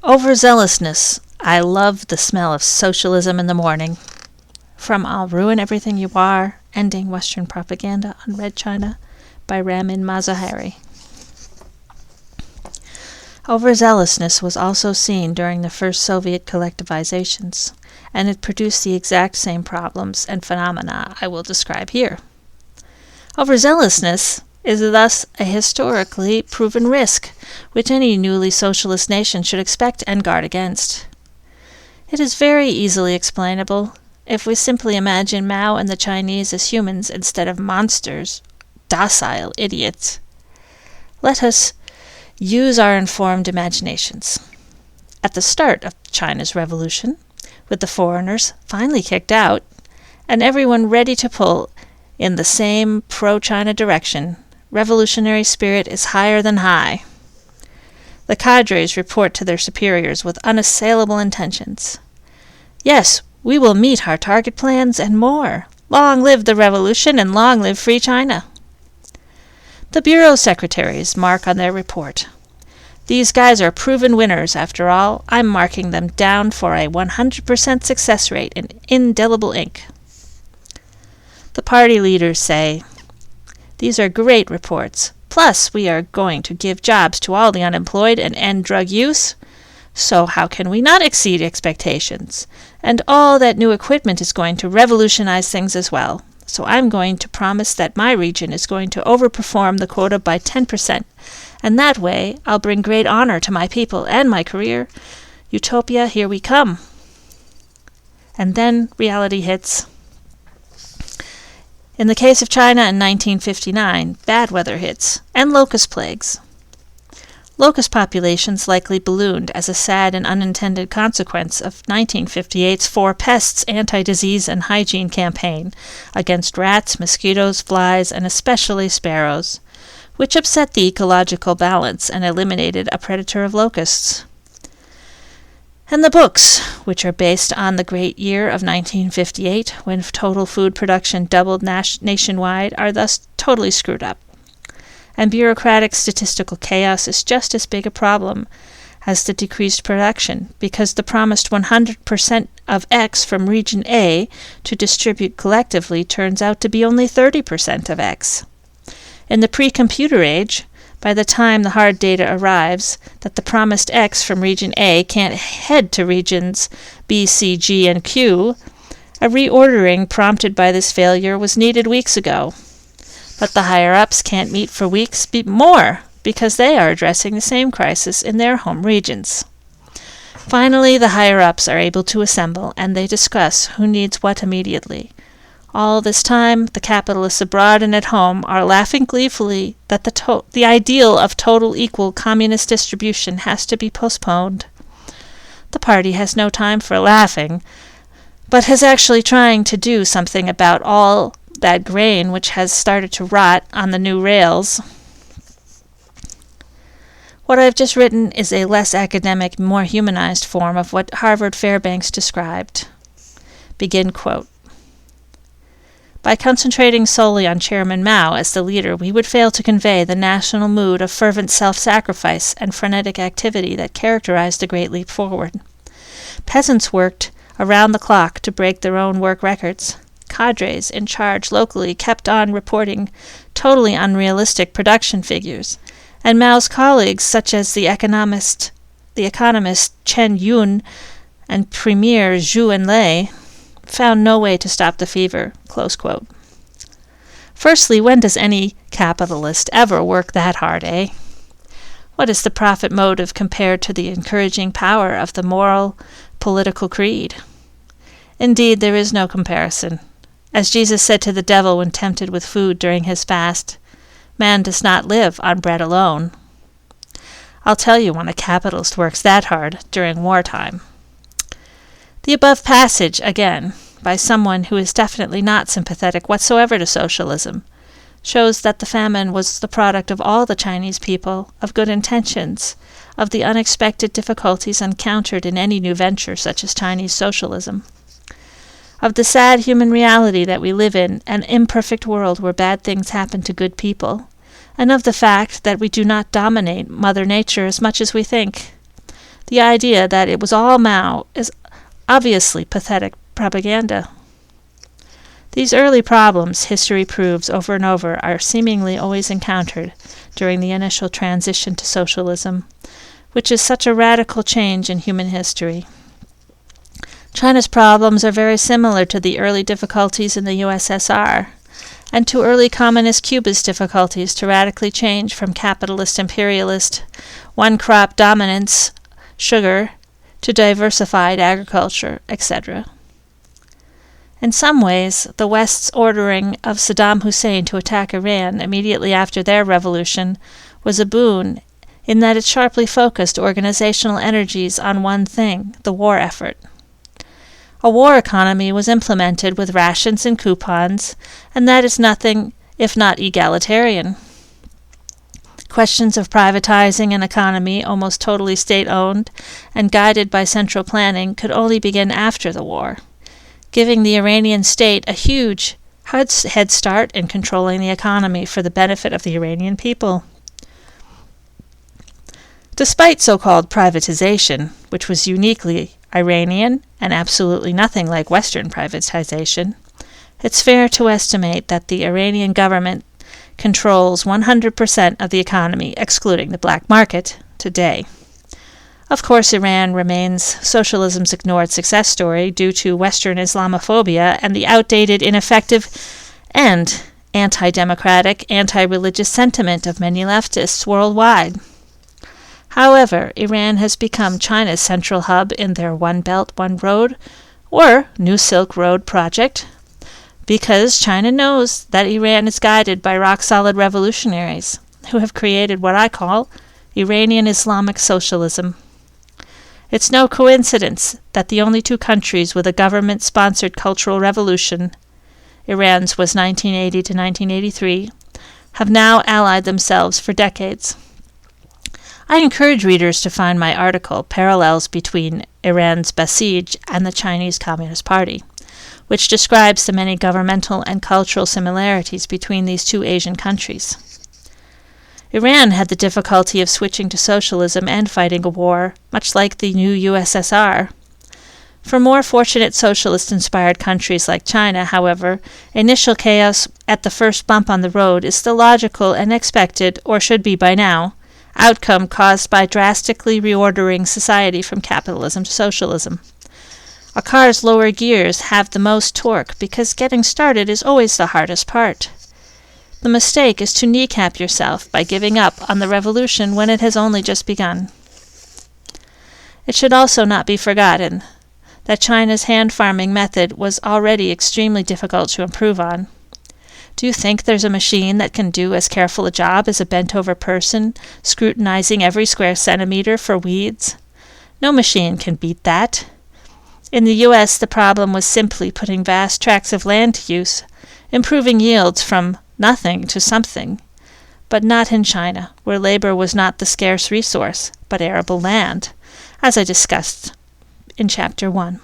Overzealousness. I love the smell of socialism in the morning. From I'll Ruin Everything You Are, Ending Western Propaganda on Red China by Ramin Mazaheri. Overzealousness was also seen during the first Soviet collectivizations, and it produced the exact same problems and phenomena I will describe here. Overzealousness is thus a historically proven risk, which any newly socialist nation should expect and guard against. It is very easily explainable if we simply imagine Mao and the Chinese as humans instead of monsters, docile idiots. Let us use our informed imaginations. At the start of China's revolution, with the foreigners finally kicked out, and everyone ready to pull in the same pro-China direction, revolutionary spirit is higher than high. The cadres report to their superiors with unassailable intentions. Yes, we will meet our target plans and more. Long live the revolution and long live free China. The bureau secretaries mark on their report. These guys are proven winners after all. I'm marking them down for a 100% success rate in indelible ink. The party leaders say, these are great reports. Plus, we are going to give jobs to all the unemployed and end drug use. So how can we not exceed expectations? And all that new equipment is going to revolutionize things as well. So I'm going to promise that my region is going to overperform the quota by 10%. And that way, I'll bring great honor to my people and my career. Utopia, here we come. And then reality hits. In the case of China in 1959, bad weather hits, and locust plagues. Locust populations likely ballooned as a sad and unintended consequence of 1958's Four Pests anti-disease and hygiene campaign against rats, mosquitoes, flies, and especially sparrows, which upset the ecological balance and eliminated a predator of locusts. And the books, which are based on the great year of 1958, when total food production doubled nationwide, are thus totally screwed up. And bureaucratic statistical chaos is just as big a problem as the decreased production, because the promised 100% of X from region A to distribute collectively turns out to be only 30% of X. In the pre-computer age, by the time the hard data arrives that the promised X from region A can't head to regions B, C, G, and Q, a reordering prompted by this failure was needed weeks ago. But the higher-ups can't meet for weeks more because they are addressing the same crisis in their home regions. Finally, the higher-ups are able to assemble, and they discuss who needs what immediately. All this time, the capitalists abroad and at home are laughing gleefully that the ideal of total equal communist distribution has to be postponed. The party has no time for laughing, but is actually trying to do something about all that grain which has started to rot on the new rails. What I've just written is a less academic, more humanized form of what Harvard Fairbanks described. Begin quote. By concentrating solely on Chairman Mao as the leader, we would fail to convey the national mood of fervent self-sacrifice and frenetic activity that characterized the Great Leap Forward. Peasants worked around the clock to break their own work records. Cadres in charge locally kept on reporting totally unrealistic production figures, and Mao's colleagues, such as the economist Chen Yun and Premier Zhu Enlai, found no way to stop the fever. Close quote. Firstly, when does any capitalist ever work that hard, eh? What is the profit motive compared to the encouraging power of the moral, political creed? Indeed, there is no comparison. As Jesus said to the devil when tempted with food during his fast, man does not live on bread alone. I'll tell you when a capitalist works that hard during wartime. The above passage, again, by someone who is definitely not sympathetic whatsoever to socialism, shows that the famine was the product of all the Chinese people, of good intentions, of the unexpected difficulties encountered in any new venture such as Chinese socialism, of the sad human reality that we live in, an imperfect world where bad things happen to good people, and of the fact that we do not dominate Mother Nature as much as we think. The idea that it was all Mao is obviously pathetic propaganda. These early problems, history proves over and over, are seemingly always encountered during the initial transition to socialism, which is such a radical change in human history. China's problems are very similar to the early difficulties in the USSR, and to early communist Cuba's difficulties to radically change from capitalist imperialist, one-crop dominance, sugar, to diversified agriculture, etc. In some ways, the West's ordering of Saddam Hussein to attack Iran immediately after their revolution was a boon in that it sharply focused organizational energies on one thing, the war effort. A war economy was implemented with rations and coupons, and that is nothing if not egalitarian. Questions of privatizing an economy almost totally state-owned and guided by central planning could only begin after the war, giving the Iranian state a huge head start in controlling the economy for the benefit of the Iranian people. Despite so-called privatization, which was uniquely Iranian and absolutely nothing like Western privatization, it's fair to estimate that the Iranian government controls 100% of the economy, excluding the black market, today. Of course, Iran remains socialism's ignored success story due to Western Islamophobia and the outdated, ineffective, and anti-democratic, anti-religious sentiment of many leftists worldwide. However, Iran has become China's central hub in their One Belt, One Road, or New Silk Road project, because China knows that Iran is guided by rock-solid revolutionaries who have created what I call Iranian Islamic socialism. It's no coincidence that the only two countries with a government-sponsored cultural revolution, Iran's was 1980 to 1983, have now allied themselves for decades. I encourage readers to find my article, Parallels Between Iran's Basij and the Chinese Communist Party, which describes the many governmental and cultural similarities between these two Asian countries. Iran had the difficulty of switching to socialism and fighting a war, much like the new USSR. For more fortunate socialist-inspired countries like China, however, initial chaos at the first bump on the road is the logical and expected, or should be by now, outcome caused by drastically reordering society from capitalism to socialism. A car's lower gears have the most torque because getting started is always the hardest part. The mistake is to kneecap yourself by giving up on the revolution when it has only just begun. It should also not be forgotten that China's hand-farming method was already extremely difficult to improve on. Do you think there's a machine that can do as careful a job as a bent-over person, scrutinizing every square centimeter for weeds? No machine can beat that. In the U.S., the problem was simply putting vast tracts of land to use, improving yields from nothing to something. But not in China, where labor was not the scarce resource, but arable land, as I discussed in Chapter 1.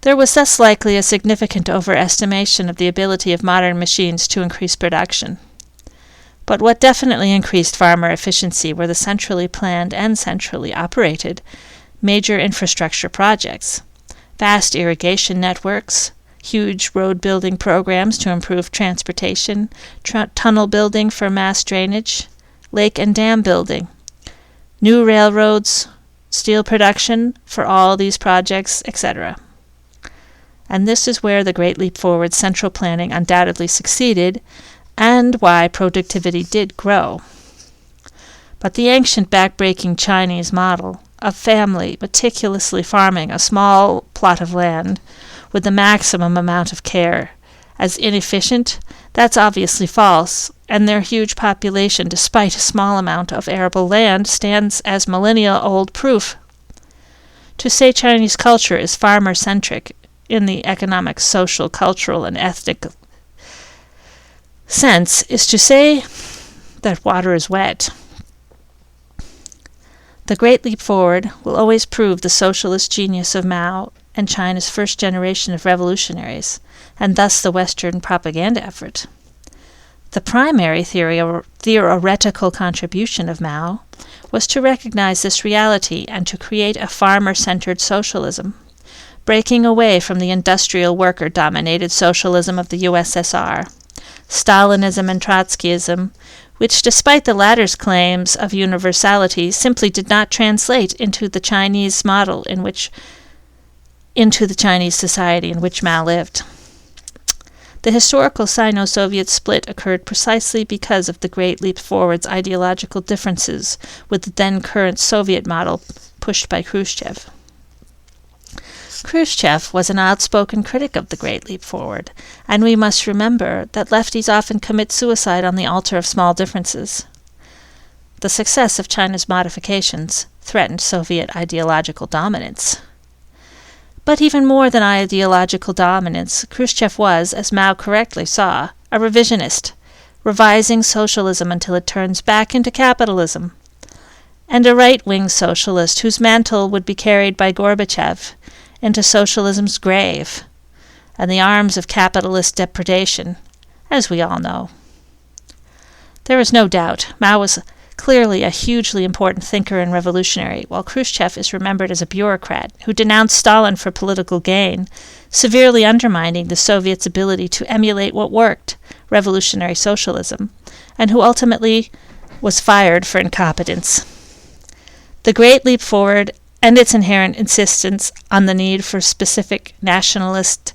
There was thus likely a significant overestimation of the ability of modern machines to increase production. But what definitely increased farmer efficiency were the centrally planned and centrally operated major infrastructure projects, vast irrigation networks, huge road-building programs to improve transportation, tunnel building for mass drainage, lake and dam building, new railroads, steel production for all these projects, etc. And this is where the Great Leap Forward central planning undoubtedly succeeded, and why productivity did grow. But the ancient back-breaking Chinese model of family meticulously farming a small plot of land with the maximum amount of care as inefficient, that's obviously false, and their huge population, despite a small amount of arable land, stands as millennia-old proof. To say Chinese culture is farmer-centric in the economic, social, cultural, and ethnic sense is to say that water is wet. The Great Leap Forward will always prove the socialist genius of Mao and China's first generation of revolutionaries, and thus the Western propaganda effort. The primary theoretical contribution of Mao was to recognize this reality and to create a farmer-centered socialism, breaking away from the industrial worker-dominated socialism of the USSR, Stalinism and Trotskyism, which, despite the latter's claims of universality, simply did not translate into the Chinese model into the Chinese society in which Mao lived. The historical Sino-Soviet split occurred precisely because of the Great Leap Forward's ideological differences with the then-current Soviet model pushed by Khrushchev. Khrushchev was an outspoken critic of the Great Leap Forward, and we must remember that lefties often commit suicide on the altar of small differences. The success of China's modifications threatened Soviet ideological dominance. But even more than ideological dominance, Khrushchev was, as Mao correctly saw, a revisionist, revising socialism until it turns back into capitalism, and a right-wing socialist whose mantle would be carried by Gorbachev into socialism's grave and the arms of capitalist depredation, as we all know. There is no doubt Mao was clearly a hugely important thinker and revolutionary, while Khrushchev is remembered as a bureaucrat who denounced Stalin for political gain, severely undermining the Soviets' ability to emulate what worked, revolutionary socialism, and who ultimately was fired for incompetence. The Great Leap Forward and its inherent insistence on the need for specific nationalist,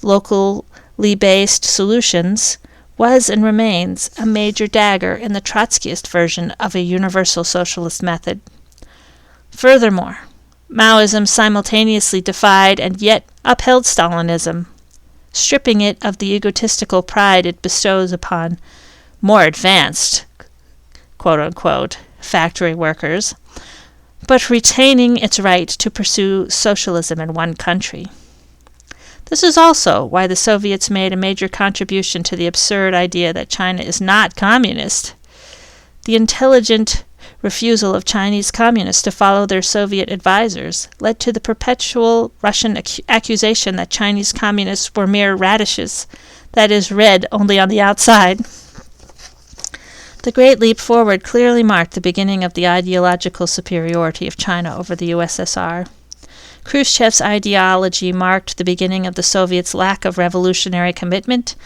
locally based solutions was and remains a major dagger in the Trotskyist version of a universal socialist method. Furthermore, Maoism simultaneously defied and yet upheld Stalinism, stripping it of the egotistical pride it bestows upon more advanced, quote-unquote, factory workers, but retaining its right to pursue socialism in one country. This is also why the Soviets made a major contribution to the absurd idea that China is not communist. The intelligent refusal of Chinese communists to follow their Soviet advisors led to the perpetual Russian accusation that Chinese communists were mere radishes, that is, red only on the outside. The Great Leap Forward clearly marked the beginning of the ideological superiority of China over the USSR. Khrushchev's ideology marked the beginning of the Soviets' lack of revolutionary commitment,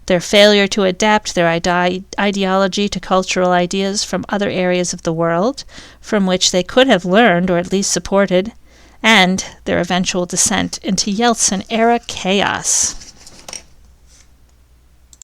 their failure to adapt their ideology to cultural ideas from other areas of the world, from which they could have learned or at least supported, and their eventual descent into Yeltsin-era chaos.